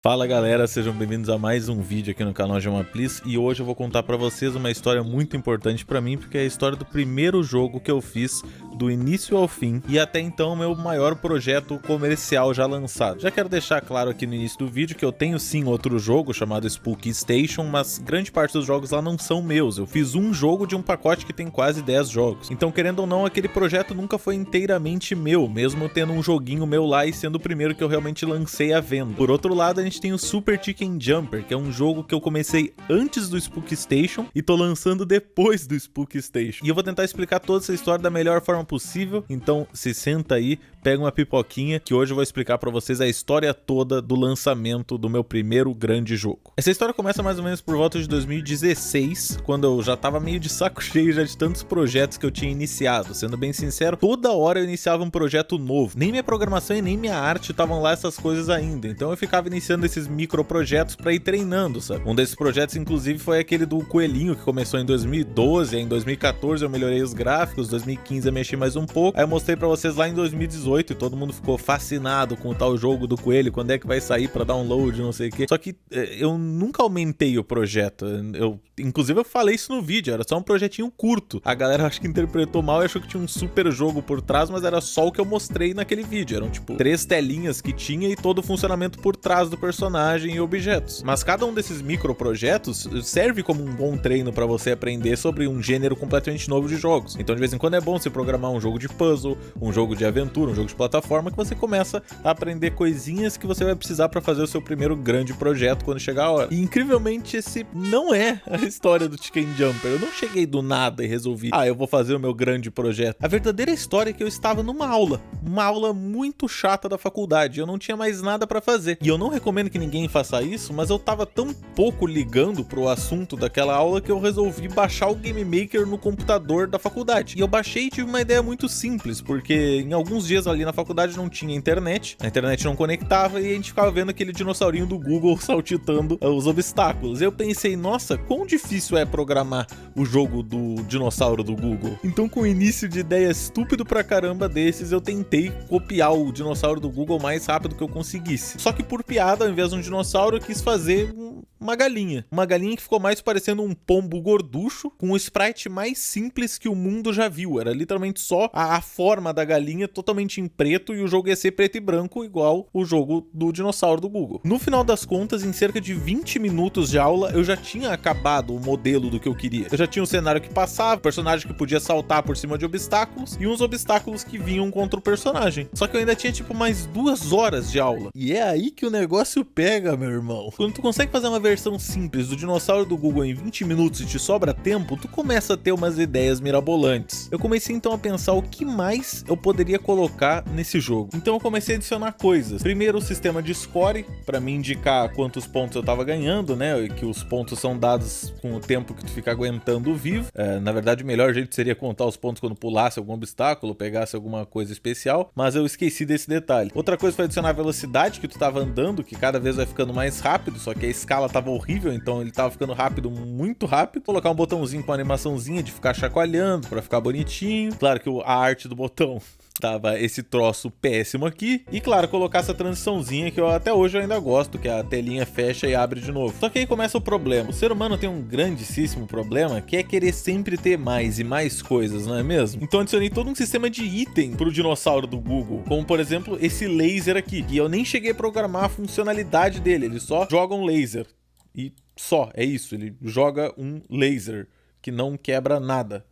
Fala galera, sejam bem-vindos a mais um vídeo aqui no canal Gema Please, e hoje eu vou contar pra vocês uma história muito importante pra mim, porque é a história do primeiro jogo que eu fiz do início ao fim e até então meu maior projeto comercial já lançado. Já quero deixar claro aqui no início do vídeo que eu tenho sim outro jogo chamado Spooky Station, mas grande parte dos jogos lá não são meus. Eu fiz um jogo de um pacote que tem quase 10 jogos, então querendo ou não, aquele projeto nunca foi inteiramente meu, mesmo tendo um joguinho meu lá e sendo o primeiro que eu realmente lancei à venda. Por outro lado, a gente tem o Super Chicken Jumper, que é um jogo que eu comecei antes do Spooky Station e tô lançando depois do Spooky Station. E eu vou tentar explicar toda essa história da melhor forma possível, então se senta aí, pega uma pipoquinha, que hoje eu vou explicar pra vocês a história toda do lançamento do meu primeiro grande jogo. Essa história começa mais ou menos por volta de 2016, quando eu já tava meio de saco cheio já de tantos projetos que eu tinha iniciado. Sendo bem sincero, toda hora eu iniciava um projeto novo. Nem minha programação e nem minha arte estavam lá essas coisas ainda, então eu ficava iniciando esses micro projetos pra ir treinando, sabe? Um desses projetos, inclusive, foi aquele do coelhinho, que começou em 2012, aí em 2014 eu melhorei os gráficos, 2015 eu mexi mais um pouco, aí eu mostrei pra vocês lá em 2018 e todo mundo ficou fascinado com o tal jogo do coelho, quando é que vai sair pra download, não sei o que. Só que eu nunca aumentei o projeto, inclusive eu falei isso no vídeo, era só um projetinho curto. A galera acho que interpretou mal e achou que tinha um super jogo por trás, mas era só o que eu mostrei naquele vídeo, eram tipo 3 telinhas que tinha e todo o funcionamento por trás do personagem e objetos. Mas cada um desses micro projetos serve como um bom treino para você aprender sobre um gênero completamente novo de jogos. Então de vez em quando é bom você programar um jogo de puzzle, um jogo de aventura, um jogo de plataforma, que você começa a aprender coisinhas que você vai precisar para fazer o seu primeiro grande projeto quando chegar a hora. E incrivelmente esse não é a história do Chicken Jumper. Eu não cheguei do nada e resolvi, eu vou fazer o meu grande projeto. A verdadeira história é que eu estava numa aula muito chata da faculdade. Eu não tinha mais nada para fazer. E eu não recomendo que ninguém faça isso, mas eu tava tão pouco ligando pro assunto daquela aula que eu resolvi baixar o Game Maker no computador da faculdade. E eu baixei e tive uma ideia muito simples, porque em alguns dias ali na faculdade não tinha internet, a internet não conectava e a gente ficava vendo aquele dinossaurinho do Google saltitando os obstáculos. Eu pensei, nossa, quão difícil é programar o jogo do dinossauro do Google. Então, com o início de ideia estúpido pra caramba desses, eu tentei copiar o dinossauro do Google o mais rápido que eu conseguisse. Só que por piada, ao invés de um dinossauro, eu quis fazer uma galinha. Uma galinha que ficou mais parecendo um pombo gorducho, com o sprite mais simples que o mundo já viu. Era literalmente só a forma da galinha totalmente em preto e o jogo ia ser preto e branco, igual o jogo do dinossauro do Google. No final das contas, em cerca de 20 minutos de aula, eu já tinha acabado o modelo do que eu queria. Eu já tinha um cenário que passava, o personagem que podia saltar por cima de obstáculos e uns obstáculos que vinham contra o personagem. Só que eu ainda tinha tipo mais 2 horas de aula. E é aí que o negócio pega, meu irmão. Quando tu consegue fazer uma versão simples do dinossauro do Google em 20 minutos e te sobra tempo, tu começa a ter umas ideias mirabolantes. Eu comecei então a pensar o que mais eu poderia colocar nesse jogo. Então eu comecei a adicionar coisas. Primeiro o sistema de score, para me indicar quantos pontos eu tava ganhando, né? Que os pontos são dados com o tempo que tu fica aguentando vivo. Na verdade, o melhor jeito seria contar os pontos quando pulasse algum obstáculo, pegasse alguma coisa especial, mas eu esqueci desse detalhe. Outra coisa foi adicionar a velocidade que tu tava andando, que cada vez vai ficando mais rápido, só que a escala tava horrível, então ele tava ficando rápido, muito rápido. Colocar um botãozinho com animaçãozinha de ficar chacoalhando pra ficar bonitinho. Claro que a arte do botão tava esse troço péssimo aqui. E claro, colocar essa transiçãozinha que eu até hoje eu ainda gosto, que a telinha fecha e abre de novo. Só que aí começa o problema. O ser humano tem um grandíssimo problema, que é querer sempre ter mais e mais coisas, não é mesmo? Então adicionei todo um sistema de item pro dinossauro do Google, como por exemplo esse laser aqui, e eu nem cheguei a programar a funcionalidade dele, ele só joga um laser. E só, é isso, ele joga um laser que não quebra nada.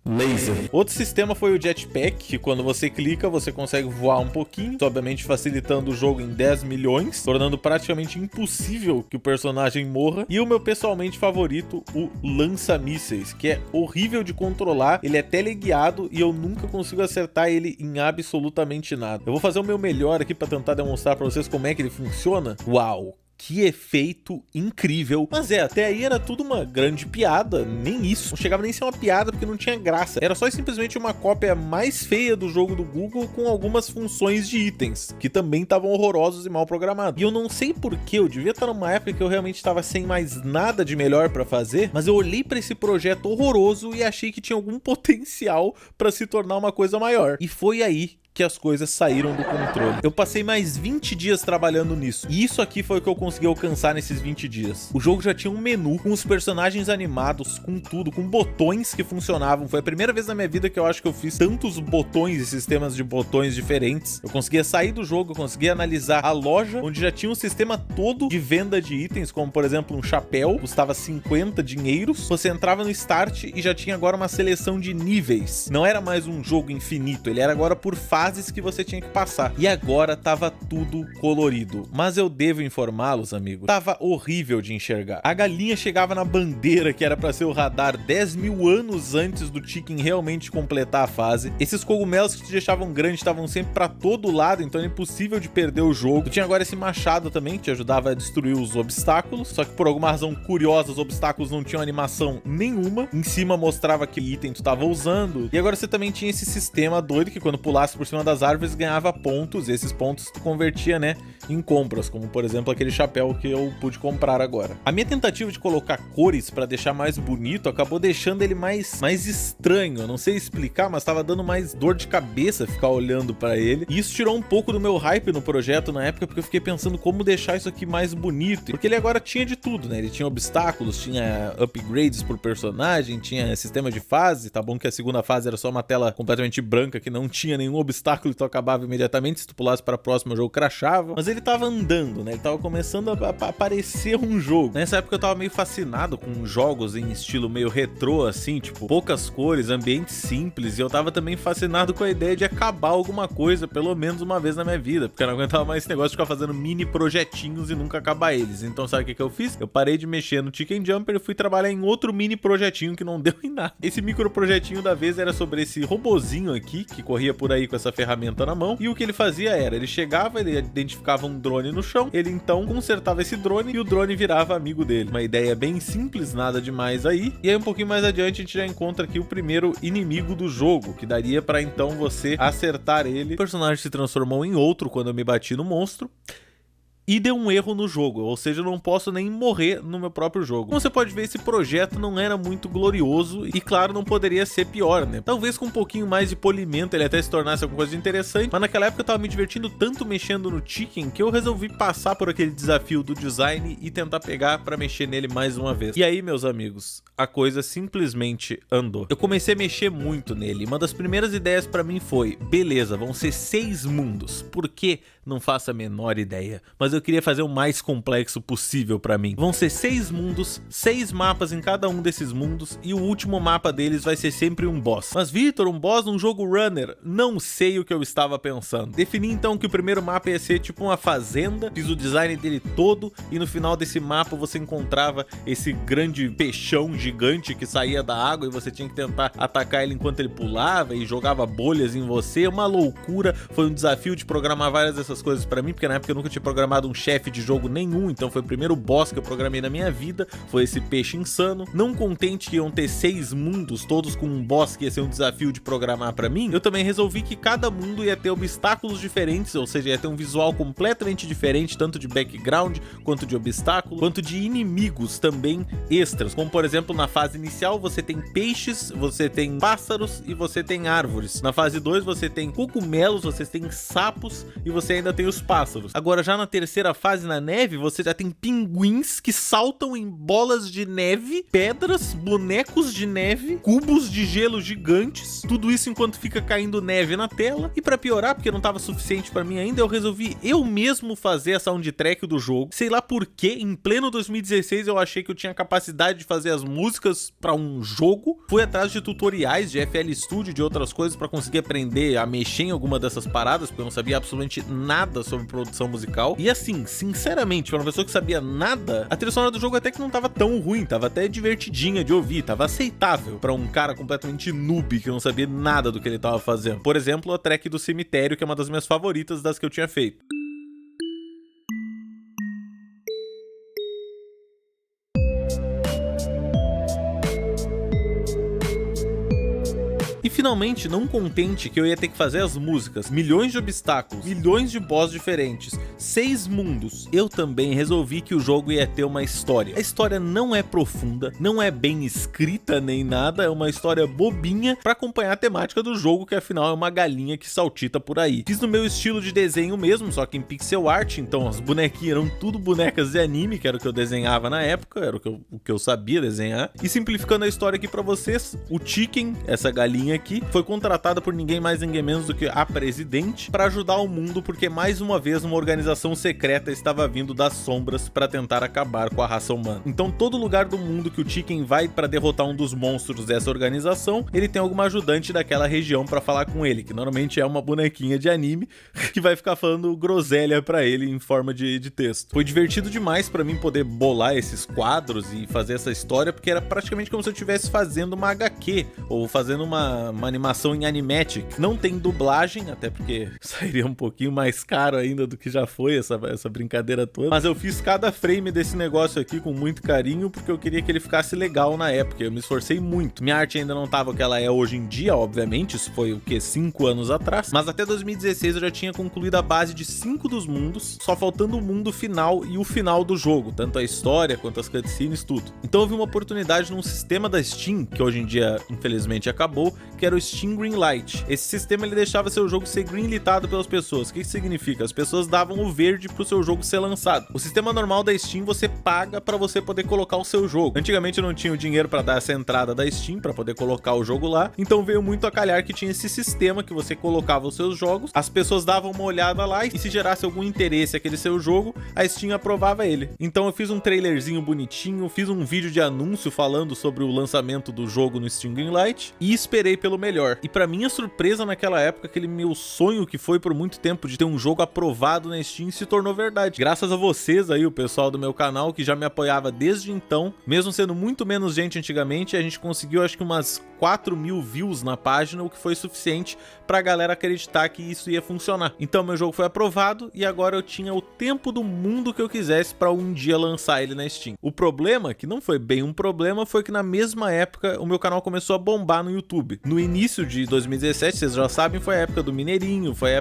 Laser. Outro sistema foi o jetpack, que quando você clica você consegue voar um pouquinho, obviamente facilitando o jogo em 10 milhões, tornando praticamente impossível que o personagem morra. E o meu pessoalmente favorito, o lança-mísseis, que é horrível de controlar, ele é teleguiado e eu nunca consigo acertar ele em absolutamente nada. Eu vou fazer o meu melhor aqui para tentar demonstrar para vocês como é que ele funciona. Uau! Que efeito incrível. Mas até aí era tudo uma grande piada, nem isso. Não chegava nem a ser uma piada porque não tinha graça. Era só simplesmente uma cópia mais feia do jogo do Google com algumas funções de itens, que também estavam horrorosos e mal programados. E eu não sei porquê, eu devia estar numa época que eu realmente estava sem mais nada de melhor pra fazer, mas eu olhei pra esse projeto horroroso e achei que tinha algum potencial pra se tornar uma coisa maior. E foi aí que as coisas saíram do controle. Eu passei mais 20 dias trabalhando nisso, e isso aqui foi o que eu consegui alcançar nesses 20 dias. O jogo já tinha um menu com os personagens animados, com tudo, com botões que funcionavam. Foi a primeira vez na minha vida que eu acho que eu fiz tantos botões e sistemas de botões diferentes. Eu conseguia sair do jogo, eu conseguia analisar a loja, onde já tinha um sistema todo de venda de itens, como por exemplo um chapéu, custava 50 dinheiros. Você entrava no Start e já tinha agora uma seleção de níveis. Não era mais um jogo infinito, ele era agora por fases que você tinha que passar. E agora tava tudo colorido. Mas eu devo informá-los, amigos, tava horrível de enxergar. A galinha chegava na bandeira que era pra ser o radar 10 mil anos antes do Chicken realmente completar a fase. Esses cogumelos que te deixavam grande estavam sempre pra todo lado, então é impossível de perder o jogo. Tu tinha agora esse machado também, que te ajudava a destruir os obstáculos, só que por alguma razão curiosa, os obstáculos não tinham animação nenhuma. Em cima mostrava que item tu tava usando. E agora você também tinha esse sistema doido que quando pulasse por cima das árvores ganhava pontos, e esses pontos tu convertia, né, em compras, como por exemplo aquele chapéu que eu pude comprar agora. A minha tentativa de colocar cores pra deixar mais bonito acabou deixando ele mais estranho. Eu não sei explicar, mas tava dando mais dor de cabeça ficar olhando pra ele. E isso tirou um pouco do meu hype no projeto na época, porque eu fiquei pensando como deixar isso aqui mais bonito. Porque ele agora tinha de tudo, né? Ele tinha obstáculos, tinha upgrades por personagem, tinha sistema de fase. Tá bom que a segunda fase era só uma tela completamente branca que não tinha nenhum obstáculo e tu acabava imediatamente. Se tu pulasse pra próxima, o jogo crashava. Mas ele tava andando, né? Ele tava começando a parecer um jogo. Nessa época eu tava meio fascinado com jogos em estilo meio retrô, assim, tipo, poucas cores, ambientes simples. E eu tava também fascinado com a ideia de acabar alguma coisa, pelo menos uma vez na minha vida, porque eu não aguentava mais esse negócio de ficar fazendo mini projetinhos e nunca acabar eles. Então sabe o que eu fiz? Eu parei de mexer no Chicken Jumper e fui trabalhar em outro mini projetinho que não deu em nada. Esse micro projetinho da vez era sobre esse robozinho aqui, que corria por aí com essa ferramenta na mão, e o que ele fazia era, ele chegava, ele identificava um drone no chão, ele então consertava esse drone e o drone virava amigo dele. Uma ideia bem simples, nada demais aí. E aí um pouquinho mais adiante a gente já encontra aqui o primeiro inimigo do jogo, que daria pra então você acertar ele. O personagem se transformou em outro quando eu me bati no monstro. E deu um erro no jogo, ou seja, eu não posso nem morrer no meu próprio jogo. Como você pode ver, esse projeto não era muito glorioso e, claro, não poderia ser pior, né? Talvez com um pouquinho mais de polimento ele até se tornasse alguma coisa interessante, mas naquela época eu tava me divertindo tanto mexendo no Chicken que eu resolvi passar por aquele desafio do design e tentar pegar pra mexer nele mais uma vez. E aí, meus amigos, a coisa simplesmente andou. Eu comecei a mexer muito nele. Uma das primeiras ideias pra mim foi, beleza, vão ser 6 mundos. Por quê? Não faço a menor ideia. Mas eu queria fazer o mais complexo possível pra mim. Vão ser 6 mundos, 6 mapas em cada um desses mundos, e o último mapa deles vai ser sempre um boss. Mas Vitor, um boss num jogo runner? Não sei o que eu estava pensando. Defini então que o primeiro mapa ia ser tipo uma fazenda, fiz o design dele todo, e no final desse mapa você encontrava esse grande peixão gigante que saía da água e você tinha que tentar atacar ele enquanto ele pulava e jogava bolhas em você. Uma loucura, foi um desafio de programar várias dessas coisas pra mim, porque na época eu nunca tinha programado um chefe de jogo nenhum, então foi o primeiro boss que eu programei na minha vida, foi esse peixe insano. Não contente que iam ter 6 mundos, todos com um boss que ia ser um desafio de programar pra mim, eu também resolvi que cada mundo ia ter obstáculos diferentes, ou seja, ia ter um visual completamente diferente, tanto de background, quanto de obstáculo, quanto de inimigos também extras, como por exemplo na fase inicial você tem peixes, você tem pássaros e você tem árvores. Na fase 2 você tem cogumelos, você tem sapos e você ainda tem os pássaros. Agora já na terceira fase, na neve, você já tem pinguins que saltam em bolas de neve, pedras, bonecos de neve, cubos de gelo gigantes, tudo isso enquanto fica caindo neve na tela. E pra piorar, porque não tava suficiente pra mim ainda, eu resolvi eu mesmo fazer a soundtrack do jogo. Sei lá por que, em pleno 2016 eu achei que eu tinha capacidade de fazer as músicas pra um jogo. Fui atrás de tutoriais de FL Studio e de outras coisas pra conseguir aprender a mexer em alguma dessas paradas, porque eu não sabia absolutamente nada sobre produção musical. E assim, sinceramente, para uma pessoa que sabia nada, a trilha sonora do jogo até que não tava tão ruim, tava até divertidinha de ouvir, tava aceitável para um cara completamente noob que não sabia nada do que ele tava fazendo. Por exemplo, a track do Cemitério, que é uma das minhas favoritas das que eu tinha feito. E finalmente, não contente que eu ia ter que fazer as músicas, milhões de obstáculos, milhões de boss diferentes, 6 mundos, eu também resolvi que o jogo ia ter uma história. A história não é profunda, não é bem escrita nem nada, é uma história bobinha pra acompanhar a temática do jogo, que afinal é uma galinha que saltita por aí. Fiz no meu estilo de desenho mesmo, só que em pixel art, então as bonequinhas eram tudo bonecas de anime, que era o que eu desenhava na época, era o que eu sabia desenhar. E simplificando a história aqui pra vocês, o Chicken, essa galinha aqui, foi contratada por ninguém mais ninguém menos do que a presidente pra ajudar o mundo, porque mais uma vez uma organização secreta estava vindo das sombras pra tentar acabar com a raça humana. Então todo lugar do mundo que o Chicken vai pra derrotar um dos monstros dessa organização, ele tem alguma ajudante daquela região pra falar com ele, que normalmente é uma bonequinha de anime que vai ficar falando groselha pra ele em forma de texto. Foi divertido demais pra mim poder bolar esses quadros e fazer essa história, porque era praticamente como se eu estivesse fazendo uma HQ ou fazendo uma animação em Animatic. Não tem dublagem, até porque sairia um pouquinho mais caro ainda do que já foi essa brincadeira toda, mas eu fiz cada frame desse negócio aqui com muito carinho, porque eu queria que ele ficasse legal na época. Eu me esforcei muito. Minha arte ainda não tava o que ela é hoje em dia, obviamente, isso foi o que, 5 anos atrás, mas até 2016 eu já tinha concluído a base de 5 dos mundos, só faltando o mundo final e o final do jogo, tanto a história quanto as cutscenes, tudo. Então eu vi uma oportunidade num sistema da Steam, que hoje em dia infelizmente acabou, que era o Steam Greenlight. Esse sistema ele deixava seu jogo ser greenlitado pelas pessoas. O que isso significa? As pessoas davam o verde pro seu jogo ser lançado. O sistema normal da Steam você paga para você poder colocar o seu jogo. Antigamente eu não tinha o dinheiro para dar essa entrada da Steam para poder colocar o jogo lá, então veio muito a calhar que tinha esse sistema que você colocava os seus jogos, as pessoas davam uma olhada lá e se gerasse algum interesse aquele seu jogo, a Steam aprovava ele. Então eu fiz um trailerzinho bonitinho, fiz um vídeo de anúncio falando sobre o lançamento do jogo no Steam Greenlight e esperei pelo melhor. E pra minha surpresa naquela época, aquele meu sonho que foi por muito tempo de ter um jogo aprovado na Steam se tornou verdade. Graças a vocês aí, o pessoal do meu canal que já me apoiava desde então, mesmo sendo muito menos gente antigamente, a gente conseguiu acho que umas 4.000 views na página, o que foi suficiente pra galera acreditar que isso ia funcionar. Então meu jogo foi aprovado e agora eu tinha o tempo do mundo que eu quisesse pra um dia lançar ele na Steam. O problema, que não foi bem um problema, foi que na mesma época o meu canal começou a bombar no YouTube. No início de 2017, vocês já sabem, foi a época do Mineirinho, foi a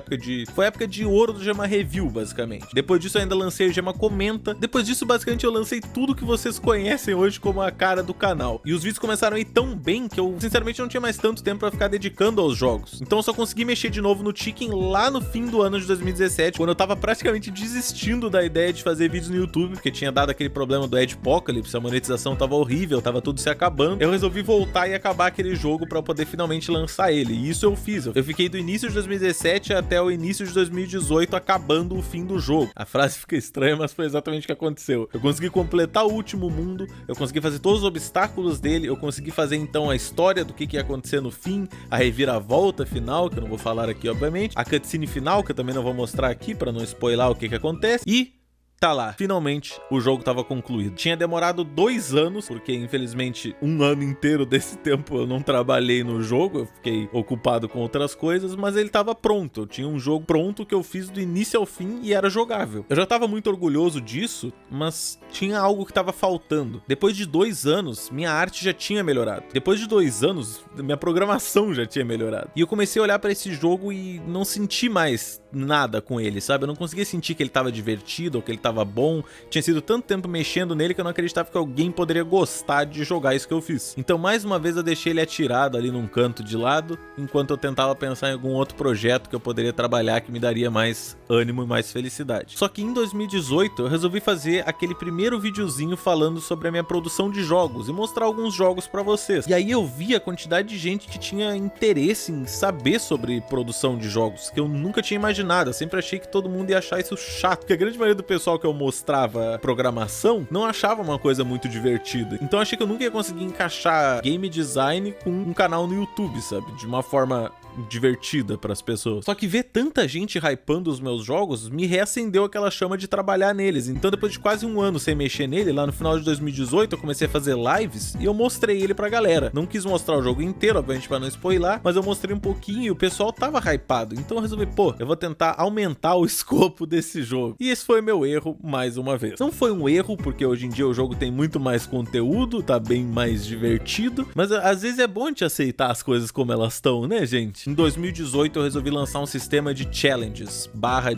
época de ouro do Gema Review, basicamente. Depois disso eu ainda lancei o Gema Comenta. Depois disso, basicamente, eu lancei tudo que vocês conhecem hoje como a cara do canal. E os vídeos começaram a ir tão bem que eu, sinceramente, não tinha mais tanto tempo pra ficar dedicando aos jogos. Então eu só consegui mexer de novo no Chicken lá no fim do ano de 2017, quando eu tava praticamente desistindo da ideia de fazer vídeos no YouTube, porque tinha dado aquele problema do Adpocalypse, a monetização tava horrível, tava tudo se acabando. Eu resolvi voltar e acabar aquele jogo pra poder finalmente lançar ele. E isso eu fiz. Eu fiquei do início de 2017 até o início de 2018 acabando o fim do jogo. A frase fica estranha, mas foi exatamente o que aconteceu. Eu consegui completar o último mundo, eu consegui fazer todos os obstáculos dele, eu consegui fazer então a história do que ia acontecer no fim, a reviravolta final, que eu não vou falar aqui obviamente, a cutscene final, que eu também não vou mostrar aqui pra não spoiler o que acontece, e tá lá, finalmente o jogo tava concluído. Tinha demorado 2 anos, porque infelizmente 1 ano inteiro desse tempo eu não trabalhei no jogo, eu fiquei ocupado com outras coisas, mas ele tava pronto. Eu tinha um jogo pronto que eu fiz do início ao fim e era jogável. Eu já tava muito orgulhoso disso, mas tinha algo que tava faltando. Depois de 2 anos, minha arte já tinha melhorado. Depois de 2 anos, minha programação já tinha melhorado. E eu comecei a olhar pra esse jogo e não senti mais nada com ele, sabe? Eu não conseguia sentir que ele tava divertido ou que ele tava bom. Tinha sido tanto tempo mexendo nele que eu não acreditava que alguém poderia gostar de jogar isso que eu fiz. Então mais uma vez eu deixei ele atirado ali num canto de lado, enquanto eu tentava pensar em algum outro projeto que eu poderia trabalhar que me daria mais ânimo e mais felicidade. Só que em 2018 eu resolvi fazer aquele primeiro videozinho falando sobre a minha produção de jogos e mostrar alguns jogos pra vocês. E aí eu vi a quantidade de gente que tinha interesse em saber sobre produção de jogos, que eu nunca tinha imaginado. Eu sempre achei que todo mundo ia achar isso chato, porque a grande maioria do pessoal que eu mostrava programação não achava uma coisa muito divertida. Então eu achei que eu nunca ia conseguir encaixar game design com um canal no YouTube, sabe? De uma forma divertida para as pessoas. Só que ver tanta gente hypando os meus jogos me reacendeu aquela chama de trabalhar neles. Então depois de quase um ano sem mexer nele, lá no final de 2018 eu comecei a fazer lives e eu mostrei ele pra galera. Não quis mostrar o jogo inteiro, obviamente pra não spoiler, mas eu mostrei um pouquinho e o pessoal tava hypado. Então eu resolvi, pô, eu vou tentar aumentar o escopo desse jogo. E esse foi meu erro mais uma vez. Não foi um erro, porque hoje em dia o jogo tem muito mais conteúdo, tá bem mais divertido, mas às vezes é bom te aceitar as coisas como elas estão, né, gente? Em 2018 eu resolvi lançar um sistema de challenges,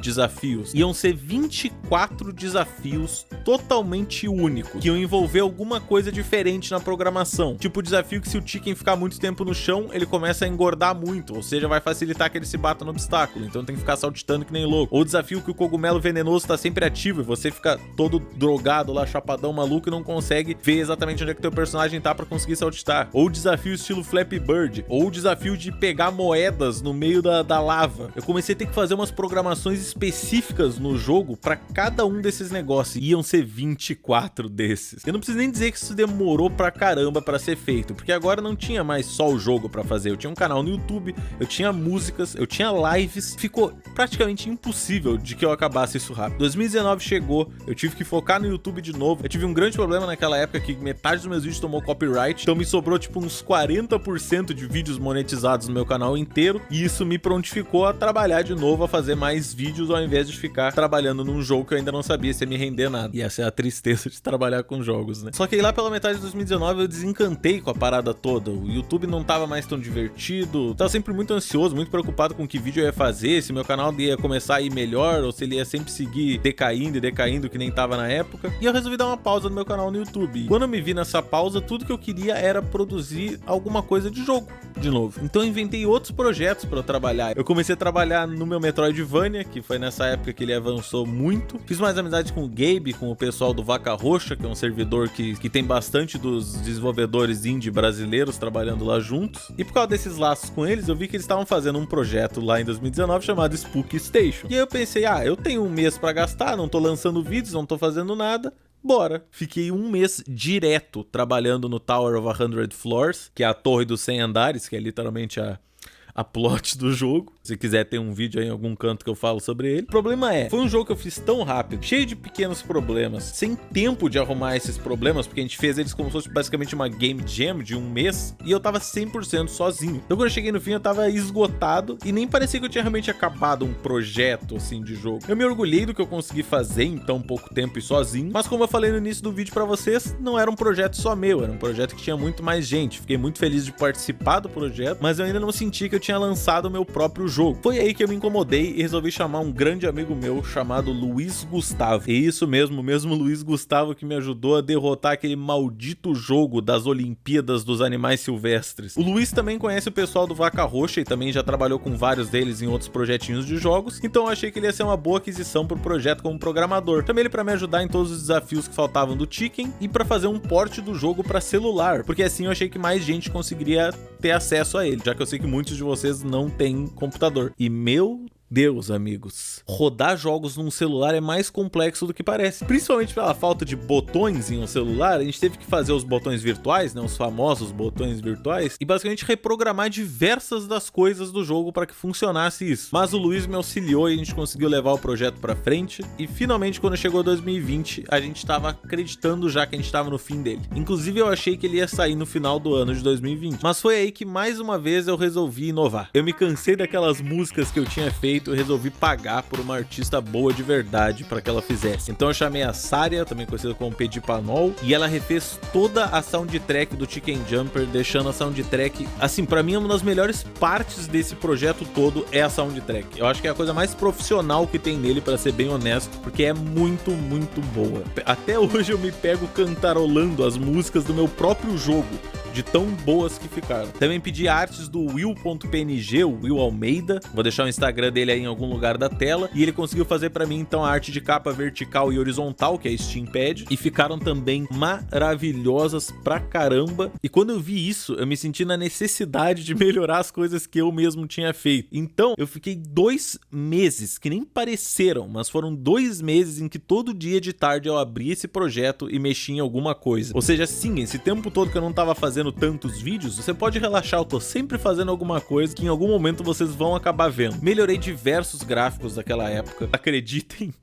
desafios. Iam ser 24 desafios totalmente únicos, que iam envolver alguma coisa diferente na programação. Tipo o desafio que se o Chicken ficar muito tempo no chão, ele começa a engordar muito, ou seja, vai facilitar que ele se bata no obstáculo, então tem que ficar saltitando que nem louco. Ou o desafio que o cogumelo venenoso tá sempre ativo e você fica todo drogado lá, chapadão, maluco, e não consegue ver exatamente onde é que teu personagem tá pra conseguir saltitar. Ou o desafio estilo Flappy Bird, ou o desafio de pegar moedas no meio da lava. Eu comecei a ter que fazer umas programações específicas no jogo pra cada um desses negócios. Iam ser 24 desses. Eu não preciso nem dizer que isso demorou pra caramba pra ser feito, porque agora não tinha mais só o jogo pra fazer. Eu tinha um canal no YouTube, eu tinha músicas, eu tinha lives. Ficou praticamente impossível de que eu acabasse isso rápido. 2019 chegou, eu tive que focar no YouTube de novo. Eu tive um grande problema naquela época que metade dos meus vídeos tomou copyright, então me sobrou tipo uns 40% de vídeos monetizados no meu canal inteiro, e isso me prontificou a trabalhar de novo, a fazer mais vídeos ao invés de ficar trabalhando num jogo que eu ainda não sabia se ia me render nada. E essa é a tristeza de trabalhar com jogos, né? Só que aí lá pela metade de 2019 eu desencantei com a parada toda. O YouTube não tava mais tão divertido, tava sempre muito ansioso, muito preocupado com que vídeo eu ia fazer, se meu canal ia começar a ir melhor ou se ele ia sempre seguir decaindo e decaindo que nem tava na época. E eu resolvi dar uma pausa no meu canal no YouTube. E quando eu me vi nessa pausa, tudo que eu queria era produzir alguma coisa de jogo de novo. Então eu inventei outros projetos pra eu trabalhar. Eu comecei a trabalhar no meu Metroidvania, que foi nessa época que ele avançou muito. Fiz mais amizade com o Gabe, com o pessoal do Vaca Roxa, que é um servidor que tem bastante dos desenvolvedores indie brasileiros trabalhando lá juntos. E por causa desses laços com eles, eu vi que eles estavam fazendo um projeto lá em 2019 chamado Spooky Station. E aí eu pensei, eu tenho um mês pra gastar, não tô lançando vídeos, não tô fazendo nada. Bora! Fiquei um mês direto trabalhando no Tower of 100 Floors, que é a torre dos 100 andares, que é literalmente a plot do jogo. Se quiser ter um vídeo aí em algum canto que eu falo sobre ele. O problema foi um jogo que eu fiz tão rápido, cheio de pequenos problemas, sem tempo de arrumar esses problemas, porque a gente fez eles como se fosse basicamente uma game jam de um mês, e eu tava 100% sozinho. Então quando eu cheguei no fim eu tava esgotado, e nem parecia que eu tinha realmente acabado um projeto assim de jogo. Eu me orgulhei do que eu consegui fazer em tão pouco tempo e sozinho, mas como eu falei no início do vídeo pra vocês, não era um projeto só meu, era um projeto que tinha muito mais gente. Fiquei muito feliz de participar do projeto, mas eu ainda não senti que eu tinha lançado o meu próprio jogo. Foi aí que eu me incomodei e resolvi chamar um grande amigo meu chamado Luiz Gustavo. E isso mesmo, o mesmo Luiz Gustavo que me ajudou a derrotar aquele maldito jogo das Olimpíadas dos Animais Silvestres. O Luiz também conhece o pessoal do Vaca Roxa e também já trabalhou com vários deles em outros projetinhos de jogos, então eu achei que ele ia ser uma boa aquisição pro projeto como programador. Chamei ele pra me ajudar em todos os desafios que faltavam do Chicken e pra fazer um port do jogo pra celular, porque assim eu achei que mais gente conseguiria ter acesso a ele, já que eu sei que muitos de vocês não têm computador. E meu Deus, amigos, rodar jogos num celular é mais complexo do que parece. Principalmente pela falta de botões em um celular, a gente teve que fazer os botões virtuais, né, os famosos botões virtuais, e basicamente reprogramar diversas das coisas do jogo para que funcionasse isso. Mas o Luiz me auxiliou e a gente conseguiu levar o projeto para frente, e finalmente quando chegou 2020, a gente estava acreditando já que a gente estava no fim dele. Inclusive eu achei que ele ia sair no final do ano de 2020, mas foi aí que mais uma vez eu resolvi inovar. Eu me cansei daquelas músicas que eu tinha feito, eu resolvi pagar por uma artista boa de verdade para que ela fizesse. Então eu chamei a Saria, também conhecida como Pedipanol, e ela refez toda a soundtrack do Chicken Jumper, deixando a soundtrack, assim, para mim uma das melhores partes desse projeto todo é a soundtrack. Eu acho que é a coisa mais profissional que tem nele, para ser bem honesto, porque é muito, muito boa. Até hoje eu me pego cantarolando as músicas do meu próprio jogo, de tão boas que ficaram. Também pedi artes do Will.png, o Will Almeida, vou deixar o Instagram dele aí em algum lugar da tela, e ele conseguiu fazer pra mim então a arte de capa vertical e horizontal, que é a Steam Pad, e ficaram também maravilhosas pra caramba. E quando eu vi isso, eu me senti na necessidade de melhorar as coisas que eu mesmo tinha feito. Então eu fiquei 2 meses, que nem pareceram, mas foram 2 meses em que todo dia de tarde eu abria esse projeto e mexia em alguma coisa. Ou seja, sim, esse tempo todo que eu não tava fazendo fazendo tantos vídeos, você pode relaxar, eu tô sempre fazendo alguma coisa que em algum momento vocês vão acabar vendo. Melhorei diversos gráficos daquela época, acreditem,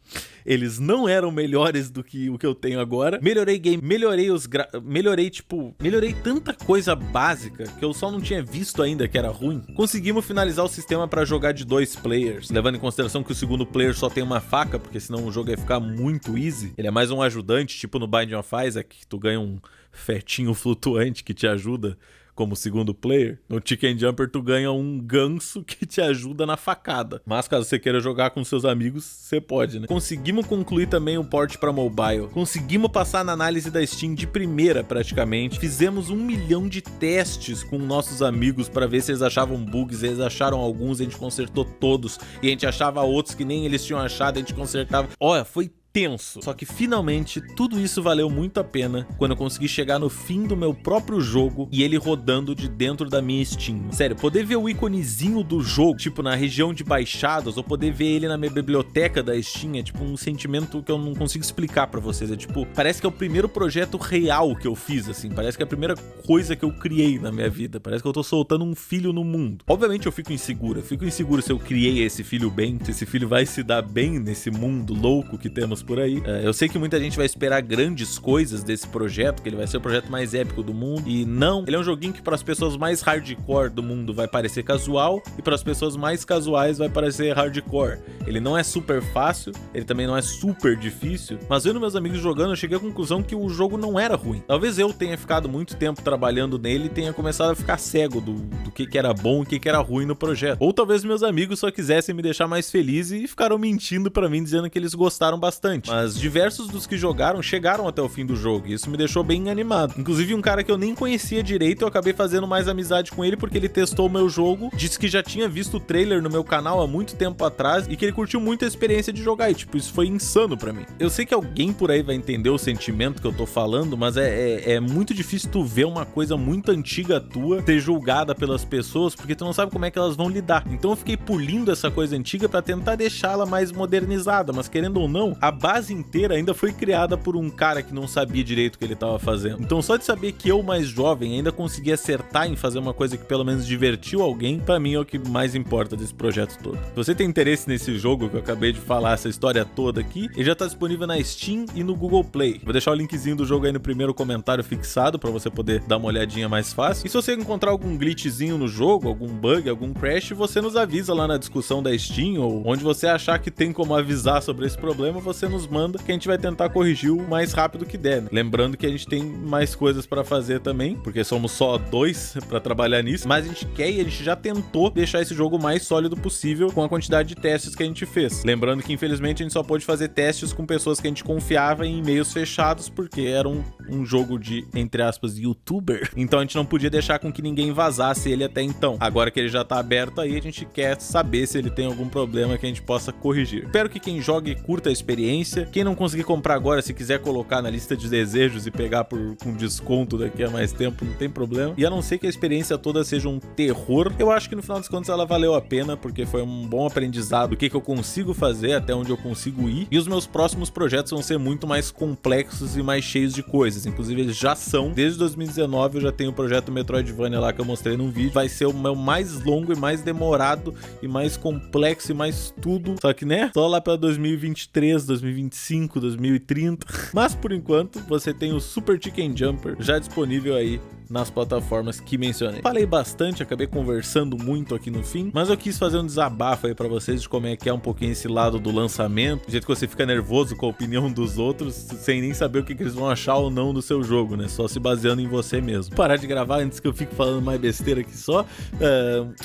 eles não eram melhores do que o que eu tenho agora. Melhorei game, melhorei tanta coisa básica que eu só não tinha visto ainda que era ruim. Conseguimos finalizar o sistema para jogar de 2 players, levando em consideração que o segundo player só tem uma faca, porque senão o jogo ia ficar muito easy. Ele é mais um ajudante, tipo no Binding of Isaac, que tu ganha um fetinho flutuante que te ajuda como segundo player. No Chicken Jumper tu ganha um ganso que te ajuda na facada. Mas caso você queira jogar com seus amigos, você pode, né? Conseguimos concluir também o port para mobile. Conseguimos passar na análise da Steam de primeira praticamente. Fizemos 1 milhão de testes com nossos amigos para ver se eles achavam bugs. Eles acharam alguns, a gente consertou todos. E a gente achava outros que nem eles tinham achado, a gente consertava. Olha, foi tenso. Só que finalmente tudo isso valeu muito a pena quando eu consegui chegar no fim do meu próprio jogo e ele rodando de dentro da minha Steam. Sério, poder ver o íconezinho do jogo, tipo na região de baixados, ou poder ver ele na minha biblioteca da Steam, é tipo um sentimento que eu não consigo explicar pra vocês. É tipo, parece que é o primeiro projeto real que eu fiz, assim. Parece que é a primeira coisa que eu criei na minha vida. Parece que eu tô soltando um filho no mundo. Obviamente eu fico inseguro se eu criei esse filho bem, se esse filho vai se dar bem nesse mundo louco que temos por aí. Eu sei que muita gente vai esperar grandes coisas desse projeto, que ele vai ser o projeto mais épico do mundo, e não, ele é um joguinho que para as pessoas mais hardcore do mundo vai parecer casual, e para as pessoas mais casuais vai parecer hardcore. Ele não é super fácil, ele também não é super difícil, mas vendo meus amigos jogando, eu cheguei à conclusão que o jogo não era ruim. Talvez eu tenha ficado muito tempo trabalhando nele e tenha começado a ficar cego do que era bom e o que era ruim no projeto. Ou talvez meus amigos só quisessem me deixar mais feliz e ficaram mentindo pra mim, dizendo que eles gostaram bastante. Mas diversos dos que jogaram chegaram até o fim do jogo, e isso me deixou bem animado. Inclusive um cara que eu nem conhecia direito, eu acabei fazendo mais amizade com ele porque ele testou o meu jogo, disse que já tinha visto o trailer no meu canal há muito tempo atrás e que ele curtiu muito a experiência de jogar, e tipo, isso foi insano pra mim. Eu sei que alguém por aí vai entender o sentimento que eu tô falando, mas é muito difícil tu ver uma coisa muito antiga tua ser julgada pelas pessoas, porque tu não sabe como é que elas vão lidar. Então eu fiquei pulindo essa coisa antiga pra tentar deixá-la mais modernizada, mas querendo ou não, a base inteira ainda foi criada por um cara que não sabia direito o que ele tava fazendo. Então só de saber que eu, mais jovem, ainda consegui acertar em fazer uma coisa que pelo menos divertiu alguém, pra mim é o que mais importa desse projeto todo. Se você tem interesse nesse jogo que eu acabei de falar, essa história toda aqui, ele já tá disponível na Steam e no Google Play. Vou deixar o linkzinho do jogo aí no primeiro comentário fixado pra você poder dar uma olhadinha mais fácil. E se você encontrar algum glitchzinho no jogo, algum bug, algum crash, você nos avisa lá na discussão da Steam, ou onde você achar que tem como avisar sobre esse problema, você nos manda, que a gente vai tentar corrigir o mais rápido que der, né? Lembrando que a gente tem mais coisas pra fazer também, porque somos só 2 pra trabalhar nisso, mas a gente quer e a gente já tentou deixar esse jogo o mais sólido possível com a quantidade de testes que a gente fez. Lembrando que infelizmente a gente só pôde fazer testes com pessoas que a gente confiava em e-mails fechados, porque era um jogo de, entre aspas, youtuber, então a gente não podia deixar com que ninguém vazasse ele até então. Agora que ele já tá aberto aí, a gente quer saber se ele tem algum problema que a gente possa corrigir. Espero que quem jogue curta a experiência. Quem não conseguir comprar agora, se quiser colocar na lista de desejos e pegar com desconto daqui a mais tempo, não tem problema. E a não ser que a experiência toda seja um terror, eu acho que no final dos contos ela valeu a pena, porque foi um bom aprendizado do que eu consigo fazer, até onde eu consigo ir. E os meus próximos projetos vão ser muito mais complexos e mais cheios de coisas. Inclusive eles já são. Desde 2019 eu já tenho o projeto Metroidvania lá que eu mostrei num vídeo. Vai ser o meu mais longo e mais demorado e mais complexo e mais tudo. Só que, né? Só lá pra 2023, 2025, 2030. Mas por enquanto você tem o Super Chicken Jumper já disponível aí nas plataformas que mencionei. Falei bastante, acabei conversando muito aqui no fim, mas eu quis fazer um desabafo aí pra vocês de como é que é um pouquinho esse lado do lançamento, do jeito que você fica nervoso com a opinião dos outros, sem nem saber o que eles vão achar ou não do seu jogo, né? Só se baseando em você mesmo. Parar de gravar antes que eu fique falando mais besteira aqui só.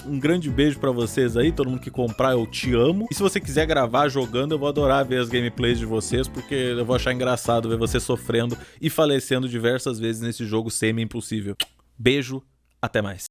Um grande beijo pra vocês aí, todo mundo que comprar, eu te amo. E se você quiser gravar jogando, eu vou adorar ver as gameplays de vocês, porque eu vou achar engraçado ver você sofrendo e falecendo diversas vezes nesse jogo semi-impossível. Beijo, até mais.